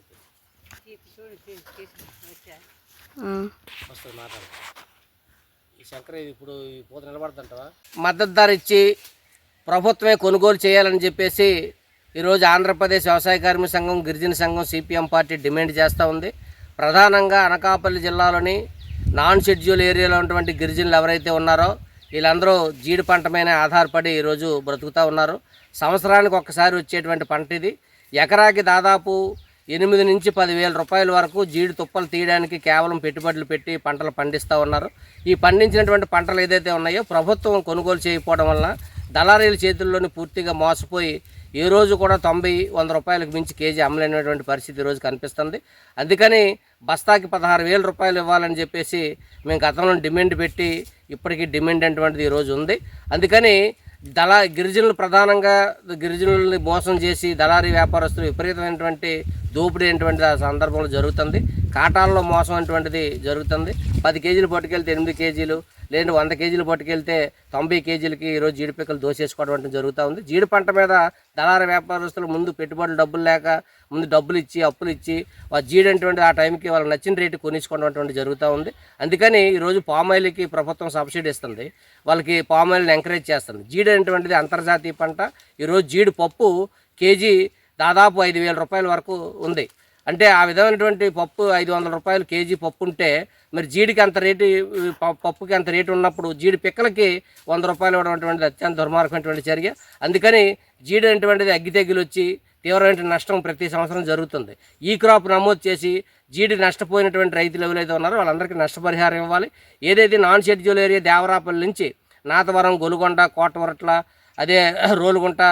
పరిస్థితి. వస్తుంది మాట్లాడు. ఈ శంకర ఇప్పుడు ఈ పూత నిలబడుతుంటావా? మద్దతు ధర ఇచ్చి ప్రభుత్వమే కొనుగోలు చేయాలని చెప్పేసి ఈరోజు ఆంధ్రప్రదేశ్ వ్యవసాయ కార్మిక సంఘం, గిరిజన సంఘం, సిపిఎం పార్టీ డిమాండ్ చేస్తూ ఉంది. ప్రధానంగా అనకాపల్లి జిల్లాలోని నాన్ షెడ్యూల్ ఏరియాలో ఉన్నటువంటి గిరిజనులు ఎవరైతే ఉన్నారో వీళ్ళందరూ జీడి పంట మీద ఆధారపడి ఈరోజు బ్రతుకుతూ ఉన్నారు. సంవత్సరానికి ఒక్కసారి వచ్చేటువంటి పంట ఇది. ఎకరాకి దాదాపు 8 నుంచి 10,000 రూపాయల వరకు జీడి తుప్పలు తీయడానికి కేవలం పెట్టుబడులు పెట్టి పంటలు పండిస్తూ ఉన్నారు. ఈ పండించినటువంటి పంటలు ఏదైతే ఉన్నాయో ప్రభుత్వం కొనుగోలు చేయకపోవడం వలన దళారీల చేతుల్లోని పూర్తిగా మోసపోయి ఏ రోజు కూడా 90-100 రూపాయలకు మించి కేజీ అమ్మలేనటువంటి పరిస్థితి ఈరోజు కనిపిస్తుంది. అందుకని బస్తాకి 16,000 రూపాయలు ఇవ్వాలని చెప్పేసి మేము గతంలో డిమాండ్ పెట్టి ఇప్పటికీ డిమాండ్ అటువంటిది ఈరోజు ఉంది. అందుకని గిరిజనులు ప్రధానంగా గిరిజనుల్ని మోసం చేసి దళారీ వ్యాపారస్తులు విపరీతమైనటువంటి దోపిడీ అటువంటి సందర్భంలో జరుగుతుంది. కాటాల్లో మోసం అటువంటిది జరుగుతుంది. 10 కేజీలు పట్టుకెళ్తే 8 కేజీలు, లేదంటే 100 కేజీలు పట్టుకెళ్తే 90 కేజీలకి ఈరోజు జీడిపిక్కలు దోసేసుకోవడం అంటే జరుగుతూ ఉంది. జీడి పంట మీద దళారీ వ్యాపారస్తులు ముందు పెట్టుబడులు డబ్బులు లేక ముందు డబ్బులు ఇచ్చి అప్పులు ఇచ్చి జీడి అటువంటి ఆ టైంకి వాళ్ళకి నచ్చిన రేటు కొనిసుకోవడం అటువంటి జరుగుతూ ఉంది. అందుకని ఈరోజు పామాయిల్కి ప్రభుత్వం సబ్సిడీ ఇస్తుంది, వాళ్ళకి పామాయిల్ని ఎంకరేజ్ చేస్తుంది. జీడి అటువంటిది అంతర్జాతీయ పంట. ఈరోజు జీడి పప్పు కేజీ దాదాపు 5,000 రూపాయల వరకు ఉంది. అంటే ఆ విధమైనటువంటి పప్పు 500 రూపాయలు కేజీ పప్పు ఉంటే మరి జీడికి అంత రేటు, పప్పుకి అంత రేటు ఉన్నప్పుడు జీడి పిక్కలకి 100 రూపాయలు ఇవ్వడం అటువంటిది అత్యంత దుర్మార్గమైనటువంటి చర్య. అందుకని జీడి అటువంటిది అగ్గి తెగులు వచ్చి తీవ్రమైన నష్టం ప్రతి సంవత్సరం జరుగుతుంది. ఈ క్రాప్ నమోదు చేసి జీడి నష్టపోయినటువంటి రైతులు ఎవరైతే ఉన్నారో వాళ్ళందరికీ నష్టపరిహారం ఇవ్వాలి. ఏదైతే నాన్ షెడ్యూల్ ఏరియా దేవరాపల్లి నుంచి నాతవరం, గొలుగొండ, కోటవరట్ల, అదే రోలుగుంట,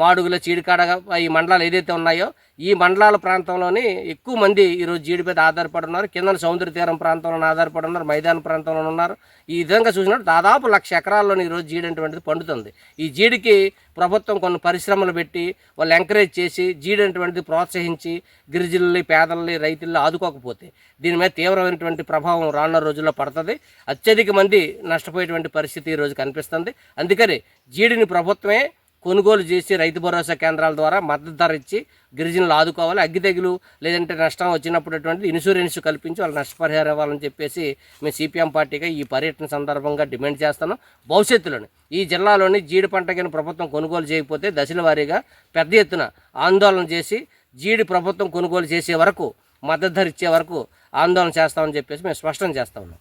మాడుగుల, చీడికాడ ఈ మండలాలు ఏదైతే ఉన్నాయో ఈ మండలాల ప్రాంతంలోని ఎక్కువ మంది ఈరోజు జీడి మీద ఆధారపడి ఉన్నారు. కింద సముద్ర తీరం ప్రాంతంలో ఆధారపడి ఉన్నారు, మైదాన ప్రాంతంలో ఉన్నారు. ఈ విధంగా చూసినట్టు దాదాపు 1,00,000 ఎకరాల్లోని ఈరోజు జీడి అటువంటిది పండుతుంది. ఈ జీడికి ప్రభుత్వం కొన్ని పరిశ్రమలు పెట్టి వాళ్ళు ఎంకరేజ్ చేసి జీడి అటువంటిది ప్రోత్సహించి గిరిజనుల్ని, పేదల్ని, రైతుల్ని ఆదుకోకపోతే దీని మీద తీవ్రమైనటువంటి ప్రభావం రానున్న రోజుల్లో పడుతుంది. అత్యధిక మంది నష్టపోయేటువంటి పరిస్థితి ఈరోజు కనిపిస్తుంది. అందుకని జీడిని ప్రభుత్వమే కొనుగోలు చేసి రైతు భరోసా కేంద్రాల ద్వారా మద్దతు ధర ఇచ్చి గిరిజనులు ఆదుకోవాలి. అగ్గి తెగులు లేదంటే నష్టం వచ్చినప్పుడు అటువంటి ఇన్సూరెన్స్ కల్పించి వాళ్ళు నష్టపరిహారం ఇవ్వాలని చెప్పేసి మేము సిపిఎం పార్టీగా ఈ పర్యటన సందర్భంగా డిమాండ్ చేస్తున్నాం. భవిష్యత్తులోని ఈ జిల్లాలోని జీడి పంటకి ప్రభుత్వం కొనుగోలు చేయకపోతే దశల వారీగా పెద్ద ఎత్తున ఆందోళన చేసి జీడి ప్రభుత్వం కొనుగోలు చేసే వరకు, మద్దతు ధర ఇచ్చే వరకు ఆందోళన చేస్తామని చెప్పేసి మేము స్పష్టం చేస్తా ఉన్నాం.